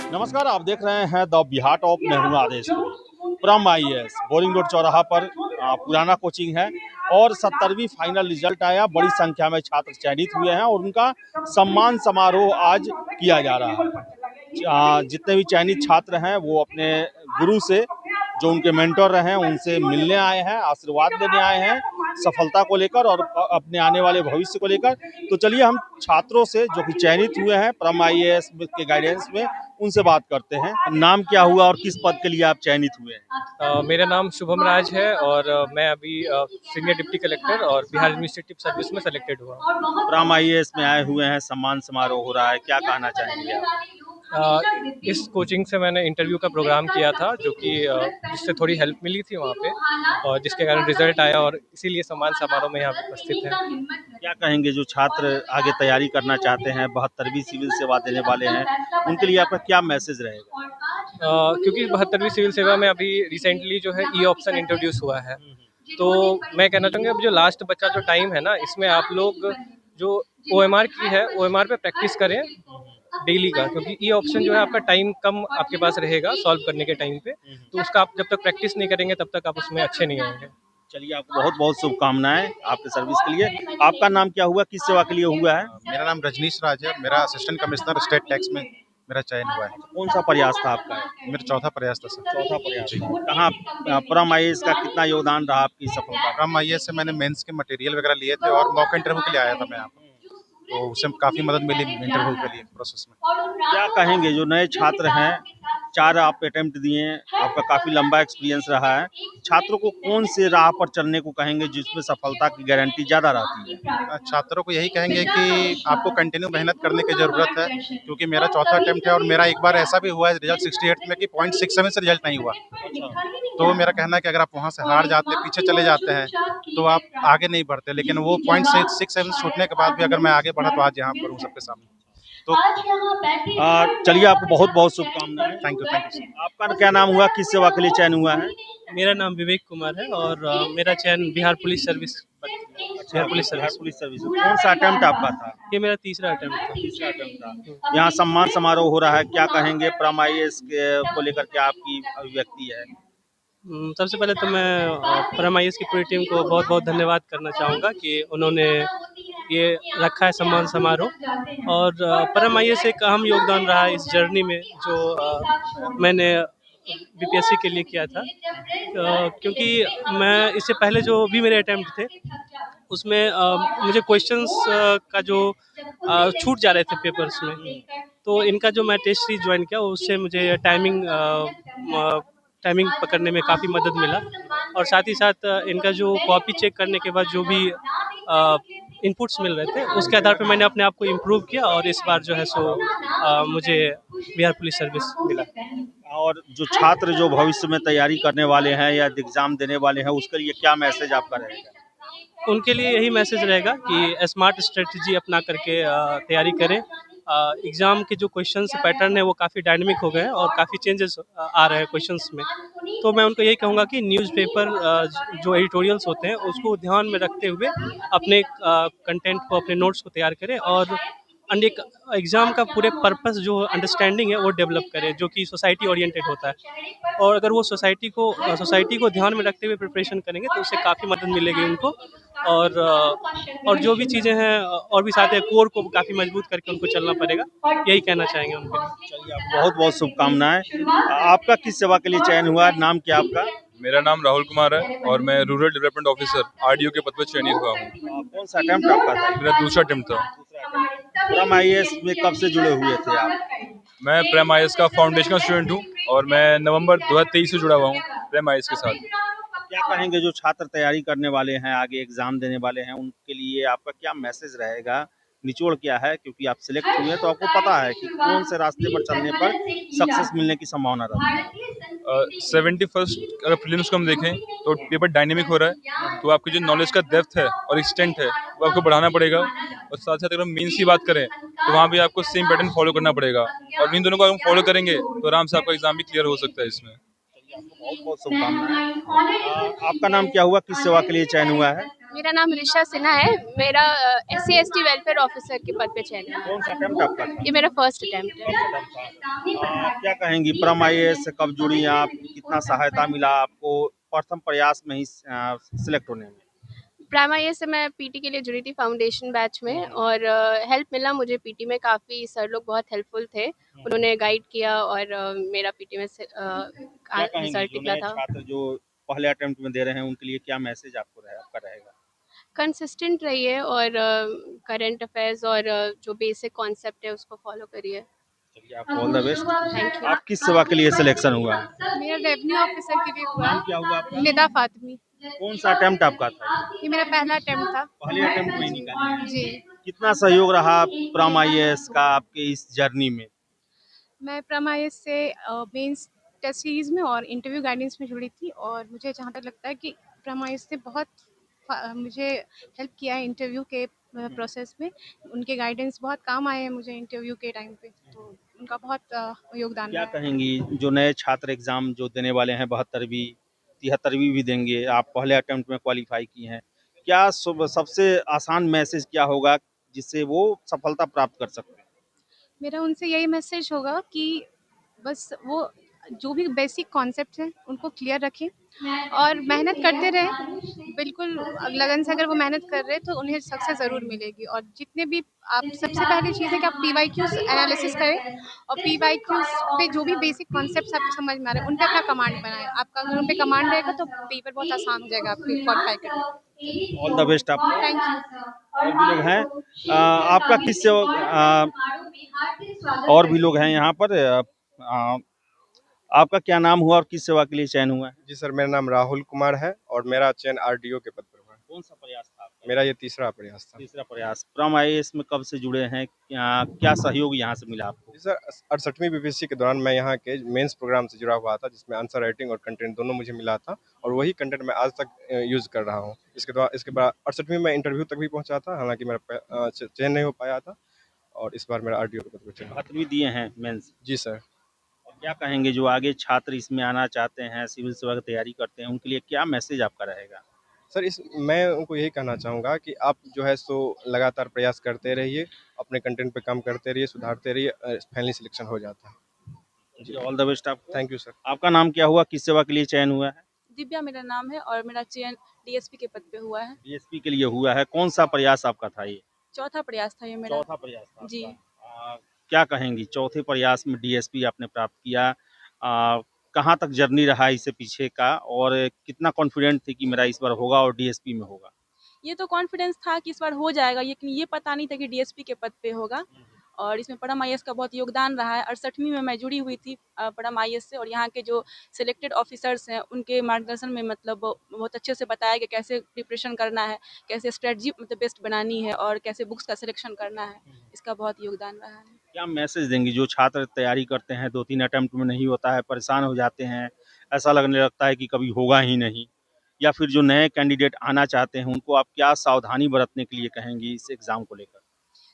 नमस्कार, आप देख रहे हैं द बिहार ऑफ नेहरू आदेश फ्रॉम आईएएस बोरिंग रोड चौराहा पर पुराना कोचिंग है और 70वीं फाइनल रिजल्ट आया। बड़ी संख्या में छात्र चयनित हुए हैं और उनका सम्मान समारोह आज किया जा रहा है। जितने भी चयनित छात्र हैं वो अपने गुरु से, जो उनके मेंटर रहे हैं, उनसे मिलने आए हैं, आशीर्वाद लेने आए हैं सफलता को लेकर और अपने आने वाले भविष्य को लेकर। तो चलिए हम छात्रों से जो कि चयनित हुए हैं परम आईएएस के गाइडेंस में, उनसे बात करते हैं। नाम क्या हुआ और किस पद के लिए आप चयनित हुए हैं? मेरा नाम शुभम राज है और मैं अभी सीनियर डिप्टी कलेक्टर और बिहार एडमिनिस्ट्रेटिव सर्विस में सेलेक्टेड हुआ। परम आईएएस में आए हुए हैं, सम्मान समारोह हो रहा है, क्या कहना चाहेंगे आप? इस कोचिंग से मैंने इंटरव्यू का प्रोग्राम किया था, जो कि जिससे थोड़ी हेल्प मिली थी वहाँ पे, और जिसके कारण रिजल्ट आया और इसीलिए सम्मान समारोह में यहाँ पे उपस्थित है। क्या कहेंगे जो छात्र आगे तैयारी करना चाहते हैं, 72वीं सिविल सेवा देने वाले हैं, उनके लिए आपका क्या मैसेज रहेगा? क्योंकि 72वीं सिविल सेवा में अभी रिसेंटली जो है ई ऑप्शन इंट्रोड्यूस हुआ है, तो मैं कहना चाहूँगा अब जो लास्ट बचा जो टाइम है ना, इसमें आप लोग जो OMR की है, OMR पे प्रैक्टिस करें डेली का, क्योंकि ई ऑप्शन जो है आपका टाइम कम आपके पास रहेगा सॉल्व करने के टाइम पे, तो उसका आप जब तक प्रैक्टिस नहीं करेंगे तब तक आप उसमें अच्छे नहीं आएंगे। चलिए, आपको बहुत बहुत शुभकामनाएं आपके सर्विस के लिए। आपका नाम क्या हुआ, किस सेवा के लिए हुआ है? मेरा नाम रजनीश राज है। मेरा असिस्टेंट कमिश्नर स्टेट टैक्स में मेरा चयन हुआ है। कौन सा प्रयास था आपका? मेरा चौथा प्रयास था सर। चौथा प्रयास जी। कहाँ परम आईएएस का कितना योगदान रहा आपकी सफलता? फ्रॉम आईएएस से मैंने मेंस के मटेरियल वगैरह लिए थे और मॉक इंटरव्यू के लिए आया था मैं यहाँ पर, तो उससे काफ़ी मदद मिली इंटरव्यू के लिए प्रोसेस में। क्या कहेंगे जो नए छात्र हैं, 4 आप अटेम्प्ट दिए, आपका काफ़ी लंबा एक्सपीरियंस रहा है, छात्रों को कौन से राह पर चलने को कहेंगे जिसमें सफलता की गारंटी ज़्यादा रहती है? छात्रों को यही कहेंगे कि आपको कंटिन्यू मेहनत करने की ज़रूरत है, क्योंकि मेरा चौथा अटेम्प्ट है और मेरा एक बार ऐसा भी हुआ है रिजल्ट 68 में कि 0.67 से रिजल्ट नहीं हुआ। तो मेरा कहना है कि अगर आप वहाँ से हार जाते, पीछे चले जाते हैं, तो आप आगे नहीं बढ़ते, लेकिन वो 0.67 छूटने के बाद भी अगर मैं आगे बढ़ा तो आज यहाँ पर हूँ सबके सामने। तो चलिए, आपको बहुत बहुत शुभकामनाएं। Thank you. आपका क्या नाम हुआ, किस सेवा के लिए चयन हुआ है? मेरा नाम विवेक कुमार है और मेरा चयन Bihar police service Bihar police service. कौन सा अटेम्प्ट आपका था? ये मेरा तीसरा अटेम्प्ट था। तीसरा अटेम्प्ट था। यहाँ सम्मान समारोह हो रहा है, क्या कहेंगे परम आईएएस को लेकर के आपकी अभिव्यक्ति है? सबसे पहले तो मैं परम आईएएस की पूरी टीम को बहुत बहुत धन्यवाद करना चाहूँगा कि उन्होंने ये रखा है सम्मान समारोह, और परम आईएएस एक अहम योगदान रहा है इस जर्नी में जो मैंने बीपीएससी के लिए किया था, क्योंकि मैं इससे पहले जो भी मेरे अटेम्प्ट थे उसमें मुझे क्वेश्चंस का जो छूट जा रहे थे पेपर्स में, तो इनका जो मैं टेस्ट सीरीज ज्वाइन किया उससे मुझे टाइमिंग पकड़ने में काफ़ी मदद मिला, और साथ ही साथ इनका जो कॉपी चेक करने के बाद जो भी इनपुट्स मिल रहे थे उसके आधार पर मैंने अपने आप को इम्प्रूव किया, और इस बार जो है सो मुझे बिहार पुलिस सर्विस मिला। और जो छात्र जो भविष्य में तैयारी करने वाले हैं या एग्जाम देने वाले हैं, उसके लिए क्या मैसेज आपका रहेगा? उनके लिए यही मैसेज रहेगा कि स्मार्ट स्ट्रेटजी अपना करके तैयारी करें। एग्ज़ाम के जो क्वेश्चंस पैटर्न है वो काफ़ी डायनेमिक हो गए हैं और काफ़ी चेंजेस आ रहे हैं क्वेश्चंस में, तो मैं उनको यही कहूँगा कि न्यूज़पेपर जो एडिटोरियल्स होते हैं उसको ध्यान में रखते हुए अपने कंटेंट को, अपने नोट्स को तैयार करें, और एक एग्ज़ाम का पूरे पर्पस जो अंडरस्टैंडिंग है वो डेवलप करें, जो कि सोसाइटी ओरिएंटेड होता है, और अगर वो सोसाइटी को ध्यान में रखते हुए प्रिपरेशन करेंगे तो उससे काफ़ी मदद मिलेगी उनको, और जो भी चीज़ें हैं और भी साथ है, कोर को काफ़ी मजबूत करके उनको चलना पड़ेगा, यही कहना चाहेंगे उनके लिए। चलिए, आपको बहुत बहुत शुभकामनाएं। आपका किस सेवा के लिए चयन हुआ, नाम क्या आपका? मेरा नाम राहुल कुमार है और मैं रूरल डेवलपमेंट ऑफिसर RDO के पद पर चयनित हुआ हूँ। कौन सा अटेम्प्ट आपका था? मेरा दूसरा अटेम्प्ट था। परम आईएएस में कब से जुड़े हुए थे आप? मैं प्रेम IAS का फाउंडेशन का स्टूडेंट हूँ और मैं नवंबर 2023 से जुड़ा हुआ हूँ प्रेम IAS के साथ। क्या कहेंगे जो छात्र तैयारी करने वाले हैं, आगे एग्जाम देने वाले हैं, उनके लिए आपका क्या मैसेज रहेगा, निचोड़ क्या है? क्योंकि आप सिलेक्ट हुए हैं तो आपको पता है कि कौन से रास्ते पर चलने पर सक्सेस मिलने की संभावना रहती है। 71st अगर प्रीलिम्स को हम देखें तो पेपर डायनेमिक हो रहा है, तो आपकी जो नॉलेज का डेप्थ है और एक्सटेंट है वो आपको बढ़ाना पड़ेगा, और साथ साथ अगर हम मेंस की बात करें तो वहाँ भी आपको सेम पैटर्न फॉलो करना पड़ेगा, और इन दोनों को हम फॉलो करेंगे तो आराम से आपका एग्जाम भी क्लियर हो सकता है इसमें। बहुत बहुत शुभकामनाएं। आपका नाम क्या हुआ, किस सेवा के लिए चयन हुआ है? मेरा नाम ऋषा सिन्हा है। मेरा SC/ST वेलफेयर ऑफिसर के पद पे चयन है। कौन सा अटेम्प्ट आपका था? ये मेरा फर्स्ट अटेम्प्ट है। क्या कहेंगी, प्रम IAS से कब जुड़ी आप, कितना सहायता मिला आपको प्रथम प्रयास में ही सिलेक्ट होने में? प्राइम IAS से मैं PT के लिए जुड़ी थी फाउंडेशन बैच में, और हेल्प मिला मुझे PT में। काफ़ी सर लोग बहुत हेल्पफुल थे, उन्होंने गाइड किया और मेरा PT में क्या कहेंगी रिजल्ट जो निकला नए था। छात्र जो पहले अटेम्प्ट में दे रहे हैं उनके लिए क्या मैसेज आपका रहेगा? कंसिस्टेंट रहिए और करंट अफेयर्स और जो बेसिक कॉन्सेप्ट है उसको फॉलो करिए। चलिए, आपको all the best. Thank you. आप किस सेवा के लिए सिलेक्शन हुआ है? मेरा रेवेन्यू ऑफिसर के लिए हुआ नाम है। क्या हुआ आपका? निदा फातमी। कौन सा अटेम्प्ट आपका था? ये मेरा पहला अटेम्प्ट था। पहले अटेम्प्ट में ही निकाला? जी। कितना सहयोग रहा प्रम IAS का आपके इस जर्नी में? मैं प्राइम IAS से मेंस टेस्ट सीरीज में और इंटरव्यू गाइडेंस में जुड़ी थी, और मुझे जहाँ तक लगता है कि प्राइम IAS ने बहुत मुझे हेल्प किया है इंटरव्यू के प्रोसेस में। उनके गाइडेंस बहुत काम आए हैं मुझे इंटरव्यू के टाइम पे, तो उनका बहुत योगदान क्या रहा है। कहेंगी जो नए छात्र एग्जाम जो देने वाले हैं, 72वीं 73वीं भी देंगे, आप पहले अटेम्प्ट में क्वालिफाई की हैं, क्या सबसे आसान मैसेज क्या होगा जिससे वो सफलता प्राप्त कर सकते हैं? मेरा उनसे यही मैसेज होगा कि बस वो जो भी बेसिक कॉन्सेप्ट हैं उनको क्लियर रखें और मेहनत करते रहें। बिल्कुल लगन से अगर वो मेहनत कर रहे हैं तो उन्हें सक्सेस ज़रूर मिलेगी। और जितने भी आप, सबसे पहली चीज़ है कि आप PYQs एनालिसिस करें, और PYQs पे जो भी बेसिक कॉन्सेप्ट्स आपको समझ में आ रहे हैं उन पे अपना कमांड बनाएं। आपका अगर उन पे कमांड रहेगा तो पेपर बहुत आसान हो जाएगा आपके क्वालिफाई करने। ऑल द बेस्ट आपको। Thank you. और भी लोग हैं, आपका किस से और भी लोग हैं यहाँ पर, आपका क्या नाम हुआ और किस सेवा के लिए चयन हुआ है? जी सर, मेरा नाम राहुल कुमार है और मेरा चयन RDO के पद पर हुआ है। कौन सा प्रयास था आपका? मेरा ये तीसरा प्रयास था। तीसरा प्रयास। प्रम IAS में कब से जुड़े हैं, क्या सहयोग यहाँ से मिला आपको? जी सर, 68वीं BPSC के दौरान मैं यहाँ के मेंस प्रोग्राम से जुड़ा हुआ था, जिसमें आंसर राइटिंग और कंटेंट दोनों मुझे मिला था, और वही कंटेंट मैं आज तक यूज़ कर रहा हूँ। इसके बाद 68वीं में इंटरव्यू तक भी पहुँचा था, हालांकि मेरा चयन नहीं हो पाया था, और इस बार मेरा RDO के पद पर चयन। 72वीं दिए हैं मेंस? जी सर। क्या कहेंगे जो आगे छात्र इसमें आना चाहते हैं, सिविल सेवा की तैयारी करते हैं, उनके लिए क्या मैसेज आपका रहेगा? सर, मैं उनको यही कहना चाहूँगा कि आप जो है सो लगातार प्रयास करते रहिए, अपने कंटेंट पे काम करते रहिए, सुधारते रहिए, फाइनली सिलेक्शन हो जाता है। जी, ऑल द बेस्ट आपको। Thank you sir. आपका नाम क्या हुआ, किस सेवा के लिए चयन हुआ है? दिव्या मेरा नाम है और मेरा चयन DSP के पद पे हुआ है। DSP के लिए हुआ है। कौन सा प्रयास आपका था ये? चौथा प्रयास था ये मेरा। चौथा प्रयास था जी। क्या कहेंगी, चौथे प्रयास में DSP आपने प्राप्त किया, कहाँ तक जर्नी रहा इससे पीछे का, और कितना कॉन्फिडेंट थे कि मेरा इस बार होगा और DSP में होगा? ये तो कॉन्फिडेंस था कि इस बार हो जाएगा, लेकिन ये पता नहीं था कि DSP के पद पे होगा। और इसमें परम IAS का बहुत योगदान रहा है। 68वीं में मैं जुड़ी हुई थी परम IAS से, और यहाँ के जो सिलेक्टेड ऑफिसर्स हैं उनके मार्गदर्शन में मतलब बहुत अच्छे से बताया कि कैसे प्रिपरेशन करना है, कैसे स्ट्रेटजी मतलब बेस्ट बनानी है, और कैसे बुक्स का सिलेक्शन करना है। इसका बहुत योगदान रहा है। क्या मैसेज देंगी जो छात्र तैयारी करते हैं, 2-3 अटेम्प्ट में नहीं होता है, परेशान हो जाते हैं, ऐसा लगने लगता है कि कभी होगा ही नहीं, या फिर जो नए कैंडिडेट आना चाहते हैं उनको आप क्या सावधानी बरतने के लिए कहेंगी इस एग्ज़ाम को लेकर?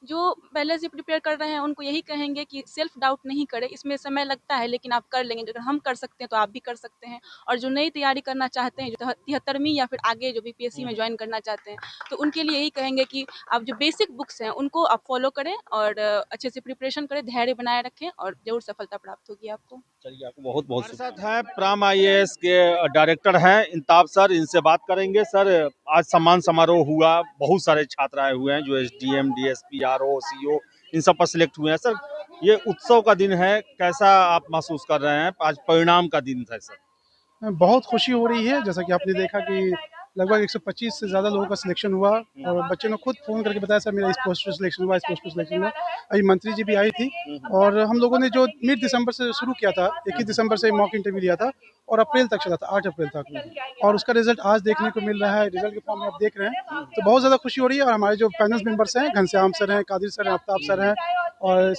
जो पहले से प्रिपेयर कर रहे हैं उनको यही कहेंगे कि सेल्फ डाउट नहीं करें। इसमें समय लगता है लेकिन आप कर लेंगे। अगर हम कर सकते हैं तो आप भी कर सकते हैं। और जो नई तैयारी करना चाहते हैं, जो 73वीं या फिर आगे जो BPSC में ज्वाइन करना चाहते हैं, तो उनके लिए यही कहेंगे कि आप जो बेसिक बुक्स हैं उनको आप फॉलो करें और अच्छे से प्रिपरेशन करें, धैर्य बनाए रखें, और ज़रूर सफलता प्राप्त होगी आपको। चलिए, आपको बहुत बहुत हमारे साथ हैं प्राम IAS के डायरेक्टर हैं इंताब सर, इनसे बात करेंगे। सर, आज सम्मान समारोह हुआ, बहुत सारे छात्र आए हुए हैं जो SDM, DSP, RO, CO इन सब पर सिलेक्ट हुए हैं। सर, ये उत्सव का दिन है, कैसा आप महसूस कर रहे हैं? आज परिणाम का दिन था सर। बहुत खुशी हो रही है। जैसा कि आपने देखा कि लगभग 125 से ज़्यादा लोगों का सिलेक्शन हुआ, और बच्चों ने खुद फ़ोन करके बताया सर मेरा इस पोस्ट पर सिलेक्शन हुआ, इस पोस्ट पर सिलेक्शन हुआ। अभी मंत्री जी भी आई थी, और हम लोगों ने जो मिड दिसंबर से शुरू किया था, 21 दिसंबर से मॉक इंटरव्यू लिया था और अप्रैल तक चला था, 8 अप्रैल तक, और उसका रिजल्ट आज देखने को मिल रहा है। रिजल्ट के फॉर्म में आप देख रहे हैं, तो बहुत ज़्यादा खुशी हो रही है। और हमारे जो पैनल मेंबर्स हैं, घनश्याम सर हैं, कादिर सर हैं, आफ्ताब सर हैं, और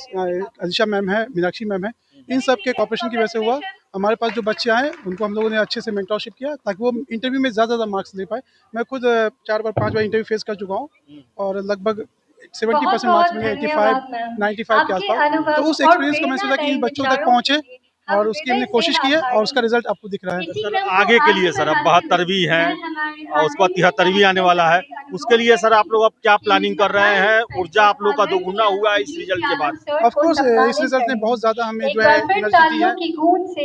अजीशा मैम है, मीनाक्षी मैम है, इन सब के कॉपरेशन की वजह से हुआ। हमारे पास जो बच्चे आए उनको हम लोगों ने अच्छे से मेंटरशिप किया ताकि वो इंटरव्यू में ज़्यादा मार्क्स ले पाए। मैं खुद 4 बार 5 बार इंटरव्यू फेस कर चुका हूँ, और लगभग 70% मार्क्स मिले, 85 95 के आसपास। तो उस एक्सपीरियंस को मैं सोचा कि इन बच्चों तक पहुँचे और उसकी हमने कोशिश की है और उसका रिजल्ट आपको दिख रहा है। सर आगे के लिए सर अब 72वीं है और उसके बाद 73वीं आने वाला है, उसके लिए सर आप लोग अब क्या प्लानिंग कर रहे हैं? ऊर्जा आप लोग का दोगुना हुआ है इस रिजल्ट के बाद। ऑफ कोर्स इस रिजल्ट ने बहुत ज़्यादा हमें जो है एनर्जी दी है,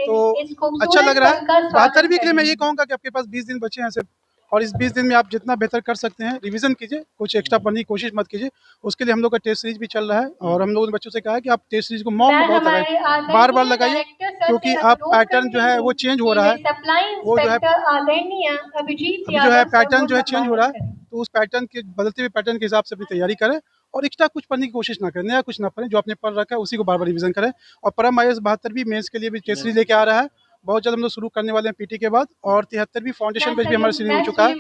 तो अच्छा लग रहा है। 72वीं के लिए मैं ये कहूँगा कि आपके पास 20 दिन बचे हैं सिर्फ, और इस 20 दिन में आप जितना बेहतर कर सकते हैं रिवीजन कीजिए, कुछ एक्स्ट्रा पढ़ने की कोशिश मत कीजिए। उसके लिए हम लोग का टेस्ट सीरीज भी चल रहा है और हम लोगों ने बच्चों से कहा है कि आप टेस्ट सीरीज को मॉक में बहुत लगाइए, बार बार लगाइए, क्योंकि आप पैटर्न जो है वो चेंज हो रहा है, वो जो है अभी जो है पैटर्न जो है चेंज हो रहा है, तो उस पैटर्न के बदलते हुए पैटर्न के हिसाब से अपनी तैयारी करें और एक्स्ट्रा कुछ पढ़ने की कोशिश ना करें, नया कुछ ना पढ़ें, जो आपने पढ़ रखा है उसी को बार बार रिवीजन करें। और परम IAS 72वीं मेंस के लिए भी टेस्ट सीरीज लेके आ रहा है, बहुत जल्द हम लोग शुरू करने वाले हैं पीटी के बाद, और 73वीं फाउंडेशन बैच भी हमारा शुरू हो चुका है,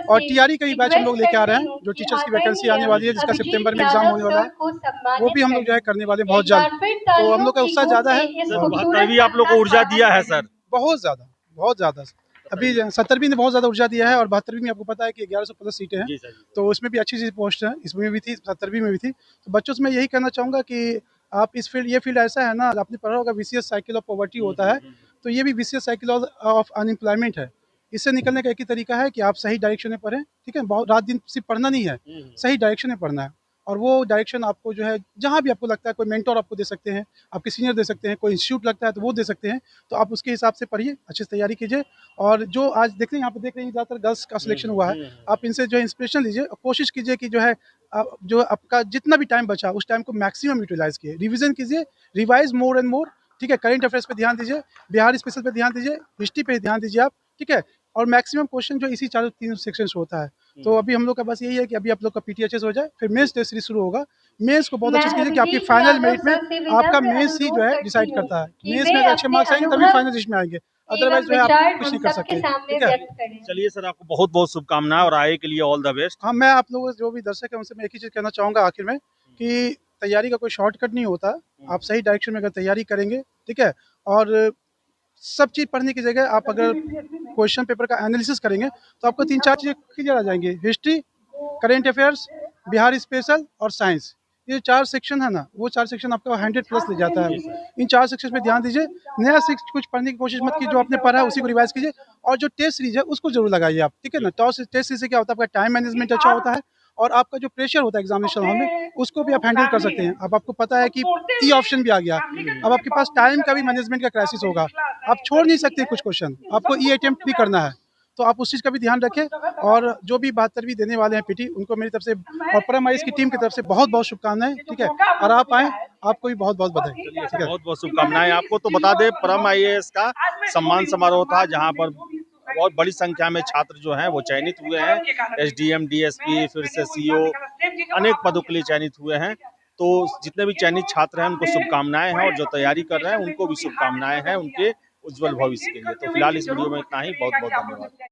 और TRE का भी बैच हम लोग लेके आ रहे हैं, जो टीचर्स की वैकेंसी आने वाली है, जिसका सितंबर में एग्जाम होने वाला है, वो भी हम लोग जो है करने वाले हैं बहुत जल्द। तो हम लोग का उत्साह ज़्यादा है। 72वीं आप लोग को ऊर्जा दिया है सर? बहुत ज़्यादा अभी 70वीं ने बहुत ज़्यादा ऊर्जा दिया है, और 72वीं में आपको पता है कि 1100 प्लस सीटें हैं, तो उसमें भी अच्छी पोस्ट है, इसमें भी थी, 70वीं में भी थी। तो बच्चों से मैं यही कहना चाहूँगा कि आप इस फील्ड, ये फील्ड ऐसा है ना, आपने पढ़ा होगा विशियस साइकिल ऑफ पॉवर्टी होता है, तो ये भी विशियस साइकिल ऑफ अनएम्प्लॉयमेंट है। इससे निकलने का एक ही तरीका है कि आप सही डायरेक्शन में पढ़ें, ठीक है, बहुत रात दिन सिर्फ पढ़ना नहीं है, सही डायरेक्शन में पढ़ना है, और वो डायरेक्शन आपको जो है जहाँ भी आपको लगता है, कोई मेंटोर आपको दे सकते हैं, आपके सीनियर दे सकते हैं, कोई इंस्टीट्यूट लगता है तो वो दे सकते हैं, तो आप उसके हिसाब से पढ़िए, अच्छी से तैयारी कीजिए। और जो आज देख रहे हैं यहाँ पे, देख रहे हैं ज़्यादातर गर्ल्स का सिलेक्शन हुआ है, आप इनसे जो है इंस्पिरेशन लीजिए और कोशिश कीजिए कि जो है जो आपका जितना भी टाइम बचा उस टाइम को मैक्सिमम यूटिलाइज कीजिए, रिविजन कीजिए, रिवाइज मोर एंड मोर, ठीक है, करंट अफेयर्स पे ध्यान दीजिए, बिहार स्पेशल पे ध्यान दीजिए, हिस्ट्री पे ध्यान दीजिए आप, ठीक है, और मैक्सिमम क्वेश्चन जो इसी 4-3 सेक्शन से होता है। तो अभी हम लोग का बस यही है कि अभी आप लोग का PTHS हो जाए, फिर मेंस टेस्ट सीरीज शुरू होगा। मेंस को बहुत अच्छे से कीजिए कि आपकी फाइनल मेरिट में आपका मेंस ही जो है डिसाइड करता है। मेंस में अगर अच्छे मार्क्स आएंगे तभी फाइनल लिस्ट में आएंगे, अदरवाइज जो है आप कुछ नहीं कर सकते, ठीक है। चलिए सर, आपको बहुत बहुत शुभकामनाएं और आगे के लिए ऑल द बेस्ट। हाँ, मैं आप लोगों जो भी दर्शक है उनसे मैं एक ही चीज़ कहना चाहूँगा आखिर में कि तैयारी का कोई शॉर्टकट नहीं होता, आप सही डायरेक्शन में अगर तैयारी करेंगे, ठीक है, और सब चीज़ पढ़ने की जगह आप अगर क्वेश्चन पेपर का एनालिसिस करेंगे तो आपको 3-4 चीज़ें क्लियर आ जाएंगी, history, current affairs, Bihar special और साइंस। ये 4 सेक्शन है ना, वो 4 सेक्शन आपका 100+ ले जाता है। इन 4 सेक्शन पे ध्यान दीजिए, नया कुछ पढ़ने की कोशिश मत कीजिए, जो आपने पढ़ा है उसी को रिवाइज कीजिए, और जो टेस्ट सीरीज है उसको जरूर लगाइए आप, ठीक है ना। टेस्ट सीरीज से क्या होता है, आपका टाइम मैनेजमेंट अच्छा होता है, और आपका जो प्रेशर होता है एग्जामिनेशन हॉल में उसको भी आप हैंडल कर सकते हैं। अब आपको पता है कि ई ऑप्शन भी आ गया, अब आपके पास टाइम का भी मैनेजमेंट का क्राइसिस होगा, आप छोड़ नहीं सकते कुछ क्वेश्चन, आपको ई अटेम्प्ट भी करना है, तो आप उस चीज़ का भी ध्यान रखें। और जो भी 72वीं देने वाले हैं पीटी, उनको मेरी तरफ से और परम IAS की टीम की तरफ से बहुत बहुत शुभकामनाएं, ठीक है, और आप आएँ, आपको भी बहुत बहुत बधाई, ठीक है। बहुत बहुत शुभकामनाएं आपको। तो बता दें, परम IAS का सम्मान समारोह था, जहाँ पर बहुत बड़ी संख्या में छात्र जो हैं वो चयनित हुए हैं, SDM, DSP, फिर से CO, अनेक पदों के लिए चयनित हुए हैं। तो जितने भी चयनित छात्र हैं उनको शुभकामनाएं हैं, और जो तैयारी कर रहे हैं उनको भी शुभकामनाएं हैं उनके उज्जवल भविष्य के लिए। तो फिलहाल इस वीडियो में इतना ही, बहुत बहुत धन्यवाद।